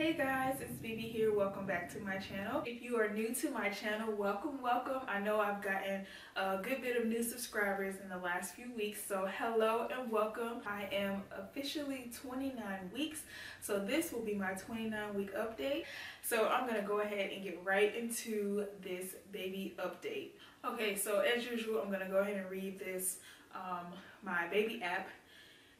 Hey guys, it's Bibi here. Welcome back to my channel. If you are new to my channel, welcome. I know I've gotten a good bit of new subscribers in the last few weeks, so hello and welcome. I am officially 29 weeks, so this will be my 29-week update. So I'm gonna go ahead and get right into this baby update. Okay, so as usual, I'm gonna go ahead and read this my baby app.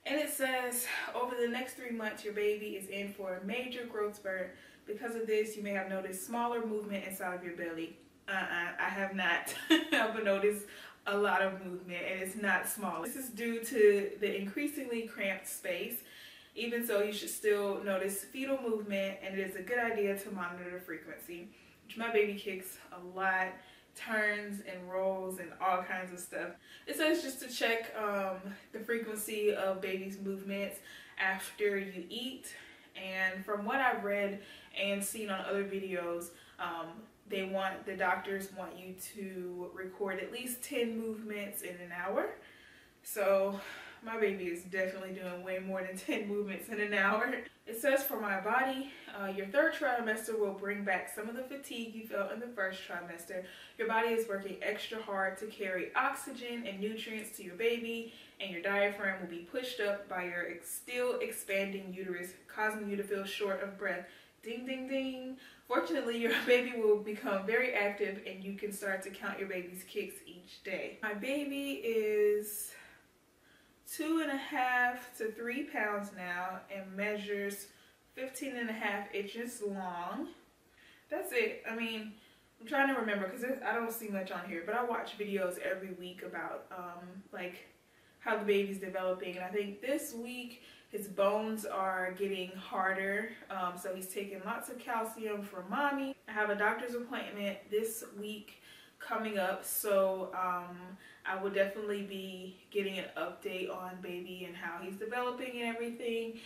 And it says, over the next 3 months, your baby is in for a major growth spurt. Because of this, you may have noticed smaller movement inside of your belly. I have not. I've noticed a lot of movement, and it's not small. This is due to the increasingly cramped space. Even so, you should still notice fetal movement, and it is a good idea to monitor the frequency, which my baby kicks a lot. Turns and rolls and all kinds of stuff. It says just to check the frequency of baby's movements after you eat, and from what I've read and seen on other videos, the doctors want you to record at least 10 movements in an hour. So my baby is definitely doing way more than 10 movements in an hour. It says for my body, your third trimester will bring back some of the fatigue you felt in the first trimester. Your body is working extra hard to carry oxygen and nutrients to your baby, and your diaphragm will be pushed up by your still expanding uterus, causing you to feel short of breath. Ding, ding, ding. Fortunately, your baby will become very active, and you can start to count your baby's kicks each day. My baby is 2.5 to 3 pounds now and measures 15.5 inches long. That's it. I mean, I'm trying to remember because I don't see much on here, but I watch videos every week about like how the baby's developing, and I think this week his bones are getting harder, so he's taking lots of calcium for mommy. I have a doctor's appointment this week coming up, so I will definitely be getting an update on baby and how he's developing and everything.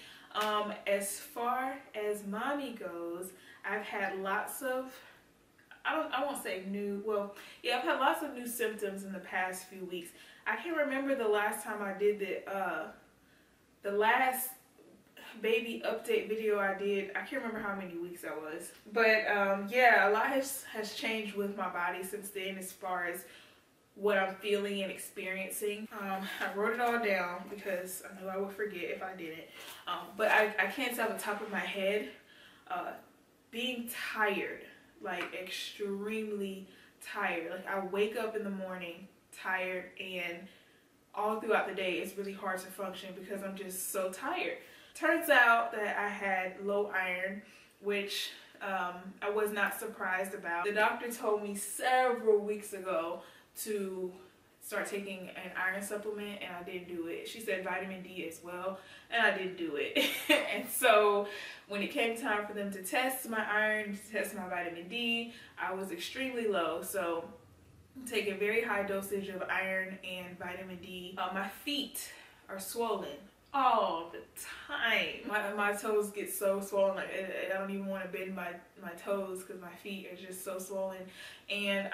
As far as mommy goes, I've had lots of, I won't say new, well, yeah, I've had lots of new symptoms in the past few weeks. I can't remember the last time I did the last baby update video I did. I can't remember how many weeks that was, but yeah, a lot has changed with my body since then as far as what I'm feeling and experiencing. I wrote it all down because I knew I would forget if I didn't, but I can't tell off the top of my head. Being tired, like extremely tired. Like I wake up in the morning tired, and all throughout the day it's really hard to function because I'm just so tired. Turns out that I had low iron, which I was not surprised about. The doctor told me several weeks ago to start taking an iron supplement, and I didn't do it. She said vitamin D as well, and I didn't do it. And so when it came time for them to test my iron, to test my vitamin D, I was extremely low. So I'm taking very high dosage of iron and vitamin D. My feet are swollen all the time. My toes get so swollen, like I don't even want to bend my toes because my feet are just so swollen. And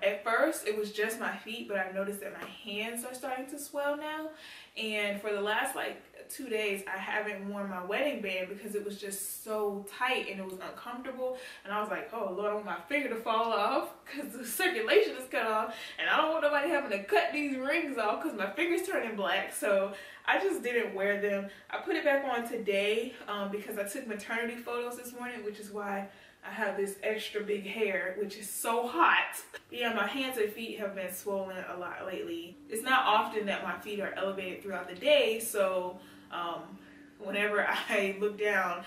at first it was just my feet, but I've noticed that my hands are starting to swell now. And for the last like 2 days I haven't worn my wedding band because it was just so tight and it was uncomfortable, and I was like, oh Lord, I want my finger to fall off because the circulation is cut off, and I don't want nobody having to cut these rings off because my finger's turning black. So I just didn't wear them. I put it back on today because I took maternity photos this morning, which is why I have this extra big hair, which is so hot. Yeah, my hands and feet have been swollen a lot lately. It's not often that my feet are elevated throughout the day, so whenever I look down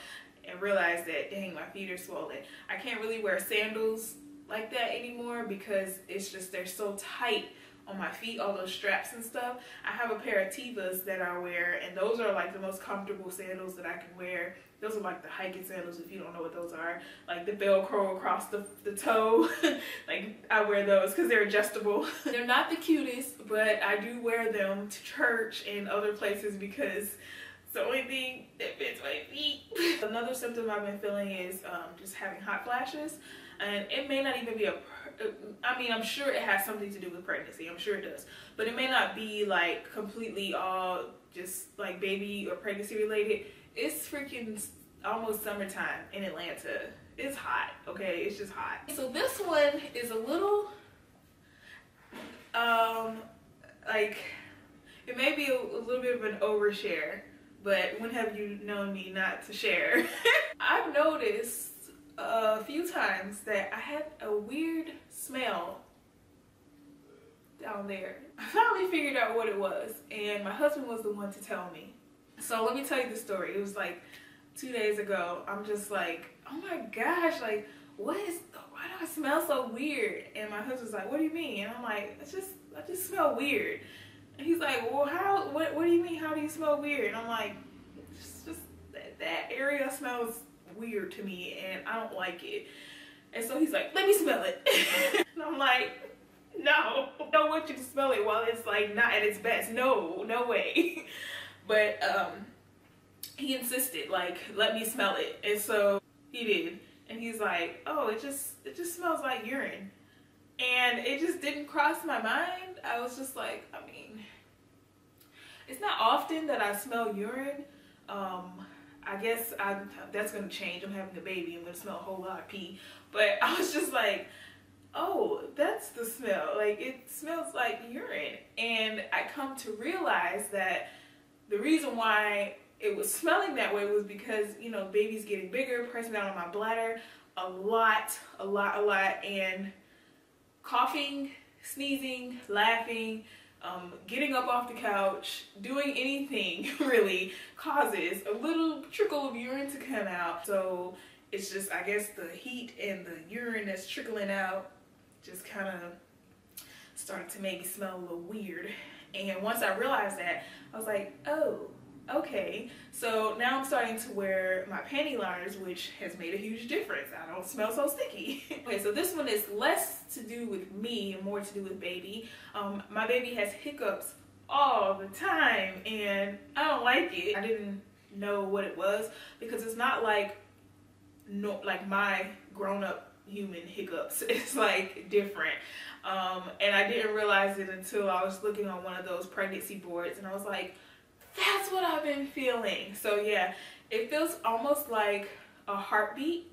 and realize that, dang, my feet are swollen, I can't really wear sandals like that anymore because it's just, they're so tight on my feet, all those straps and stuff. I have a pair of Tevas that I wear, and those are like the most comfortable sandals that I can wear. Those are like the hiking sandals, if you don't know what those are, like the Velcro across the toe. Like I wear those because they're adjustable. They're not the cutest, but I do wear them to church and other places because it's the only thing that fits my feet. Another symptom I've been feeling is just having hot flashes, and it may not even be I mean, I'm sure it has something to do with pregnancy. I'm sure it does, but it may not be like completely all just like baby or pregnancy related. It's freaking almost summertime in Atlanta. It's hot, okay? It's just hot. So this one is a little, like, it may be a little bit of an overshare, but when have you known me not to share? I've noticed a few times that I had a weird smell down there. I finally figured out what it was, and my husband was the one to tell me. So let me tell you the story. It was like 2 days ago. I'm just like, oh my gosh, like, why do I smell so weird? And my husband's like, what do you mean? And I'm like, I just smell weird. And he's like, well, what do you mean, how do you smell weird? And I'm like, just that area smells weird to me, and I don't like it. And so he's like, let me smell it. And I'm like, no, I don't want you to smell it while it's like not at its best. No way. But he insisted, like, let me smell it. And so he did. And he's like, oh, it just smells like urine. And it just didn't cross my mind. I was just like, I mean, it's not often that I smell urine. I guess that's gonna change. I'm having a baby. I'm gonna smell a whole lot of pee. But I was just like, oh, that's the smell. Like, it smells like urine. And I come to realize that the reason why it was smelling that way was because, you know, baby's getting bigger, pressing down on my bladder a lot, and coughing, sneezing, laughing, getting up off the couch, doing anything really causes a little trickle of urine to come out. So it's just, I guess, the heat and the urine that's trickling out just kind of started to make me smell a little weird. And once I realized that, I was like, oh, okay. So now I'm starting to wear my panty liners, which has made a huge difference. I don't smell so sticky. Okay, so this one is less to do with me and more to do with baby. My baby has hiccups all the time, and I don't like it. I didn't know what it was because it's not like my grown-up human hiccups. It's like different. And I didn't realize it until I was looking on one of those pregnancy boards, and I was like, that's what I've been feeling. So yeah, it feels almost like a heartbeat.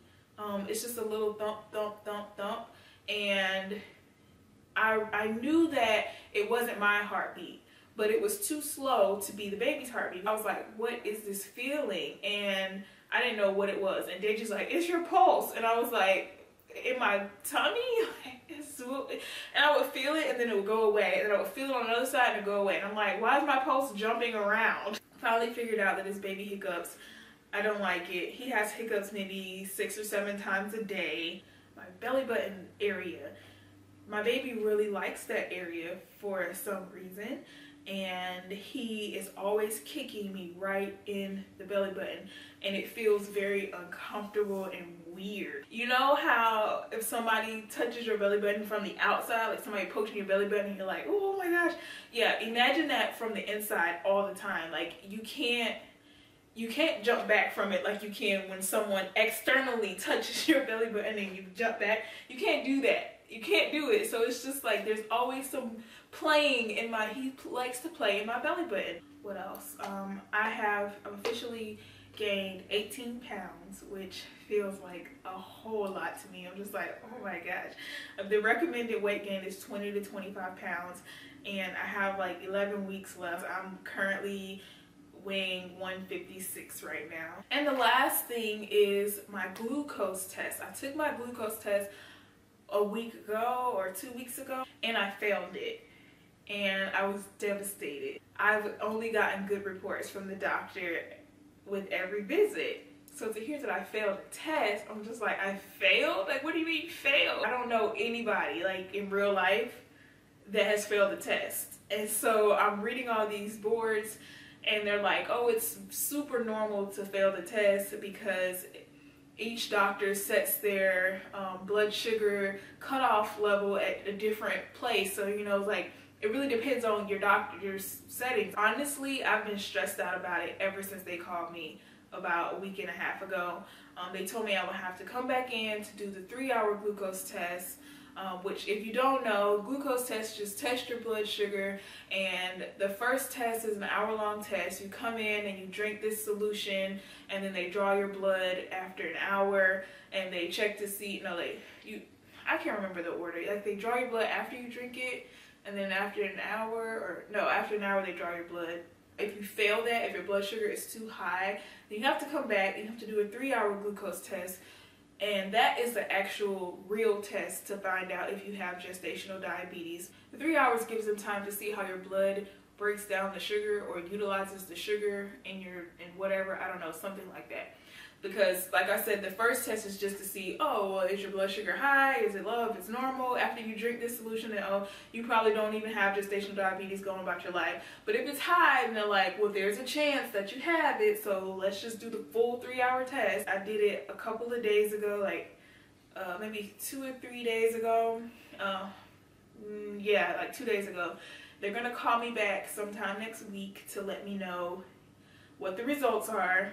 It's just a little thump, thump, thump, thump. And I knew that it wasn't my heartbeat, but it was too slow to be the baby's heartbeat. I was like, what is this feeling? And I didn't know what it was. And Deji's like, it's your pulse. And I was like, in my tummy? And I would feel it, and then it would go away. And I would feel it on the other side, and it would go away. And I'm like, why is my pulse jumping around? Finally figured out that his baby hiccups. I don't like it. He has hiccups maybe 6 or 7 times a day. My belly button area. My baby really likes that area for some reason. And he is always kicking me right in the belly button. And it feels very uncomfortable and weird. You know how if somebody touches your belly button from the outside, like somebody poking your belly button, and you're like, oh my gosh. Yeah, imagine that from the inside all the time. Like, you can't jump back from it like you can when someone externally touches your belly button and you jump back. You can't do that. You can't do it. So it's just like there's always some playing in my, he likes to play in my belly button. What else? I've officially gained 18 pounds, which feels like a whole lot to me. I'm just like, oh my gosh. The recommended weight gain is 20 to 25 pounds, and I have like 11 weeks left. I'm currently weighing 156 right now. And the last thing is my glucose test. I took my glucose test a week ago or 2 weeks ago, and I failed it. And I was devastated. I've only gotten good reports from the doctor with every visit. So to hear that I failed a test, I'm just like, I failed? Like, what do you mean failed? I don't know anybody, like, in real life that has failed a test. And so I'm reading all these boards, and they're like, oh, it's super normal to fail the test because each doctor sets their blood sugar cutoff level at a different place. So, you know, like, it really depends on your doctor's settings. Honestly, I've been stressed out about it ever since they called me about a week and a half ago. They told me I would have to come back in to do the 3-hour glucose test. which if you don't know, glucose test just test your blood sugar, and the first test is an hour-long test. You come in and you drink this solution, and then they draw your blood after an hour, and they check to see, I can't remember the order. Like, they draw your blood after you drink it, and then after an hour, after an hour they draw your blood. If you fail that, if your blood sugar is too high, then you have to come back. You have to do a 3-hour glucose test. And that is the actual real test to find out if you have gestational diabetes. The 3 hours gives them time to see how your blood breaks down the sugar or utilizes the sugar in whatever, I don't know, something like that. Because like I said, the first test is just to see, oh, well, is your blood sugar high? Is it low? If it's normal, after you drink this solution, then oh, you probably don't even have gestational diabetes going about your life. But if it's high, then they're like, well, there's a chance that you have it, so let's just do the full 3-hour test. I did it a couple of days ago, maybe 2 or 3 days ago. Yeah, like 2 days ago. They're gonna call me back sometime next week to let me know what the results are.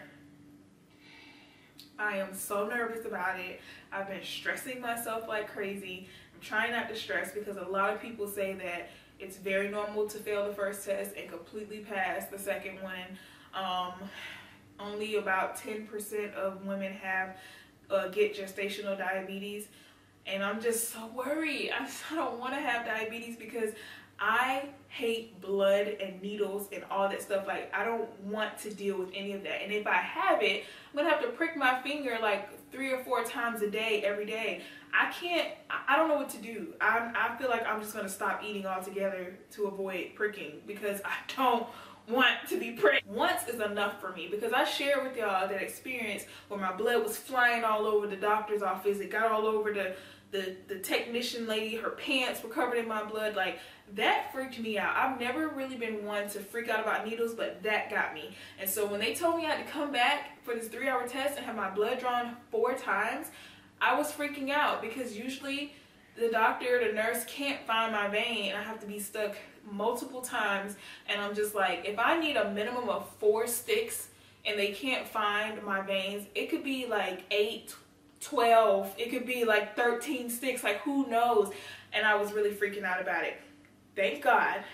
I am so nervous about it. I've been stressing myself like crazy. I'm trying not to stress because a lot of people say that it's very normal to fail the first test and completely pass the second one. Only about 10% of women get gestational diabetes, and I'm just so worried. I don't want to have diabetes because I hate blood and needles and all that stuff. Like, I don't want to deal with any of that. And if I have it, I'm gonna have to prick my finger like 3 or 4 times a day, every day. I don't know what to do. I feel like I'm just gonna stop eating altogether to avoid pricking because I don't want to be pricked. Once is enough for me, because I shared with y'all that experience where my blood was flying all over the doctor's office. It got all over the technician lady. Her pants were covered in my blood. Like, that freaked me out. I've never really been one to freak out about needles, but that got me. And so when they told me I had to come back for this 3-hour test and have my blood drawn 4 times, I was freaking out because usually the doctor or the nurse can't find my vein and I have to be stuck multiple times. And I'm just like, if I need a minimum of 4 sticks and they can't find my veins, it could be like 8, 12, it could be like 13 sticks, like who knows. And I was really freaking out about it. Thank God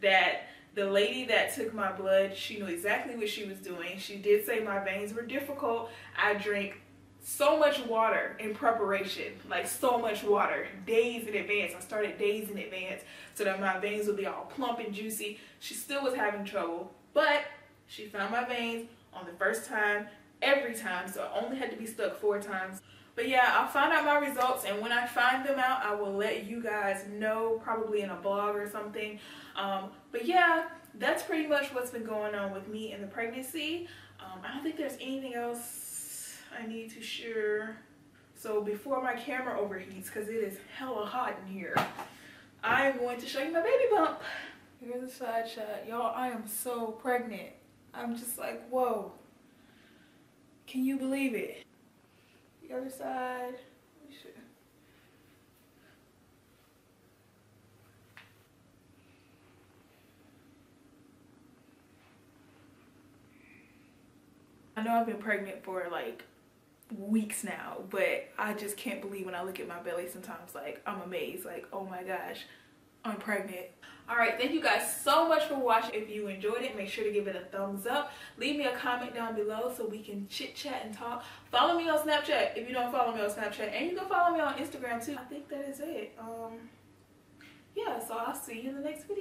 that the lady that took my blood, she knew exactly what she was doing. She did say my veins were difficult. I drank so much water in preparation, like so much water, days in advance. I started days in advance so that my veins would be all plump and juicy. She still was having trouble, but she found my veins on the first time, every time, so I only had to be stuck 4 times. But yeah, I'll find out my results, and when I find them out, I will let you guys know, probably in a blog or something. But yeah, that's pretty much what's been going on with me in the pregnancy. I don't think there's anything else I need to share. So before my camera overheats, because it is hella hot in here, I am going to show you my baby bump. Here's a side shot. Y'all, I am so pregnant. I'm just like, whoa. Can you believe it? The other side. I know I've been pregnant for like weeks now, but I just can't believe when I look at my belly sometimes. Like, I'm amazed. Like, oh my gosh, I'm pregnant. All right, thank you guys so much for watching. If you enjoyed it, make sure to give it a thumbs up. Leave me a comment down below so we can chit chat and talk. Follow me on Snapchat if you don't follow me on Snapchat, and you can follow me on Instagram too. I think that is it. Yeah, so I'll see you in the next video.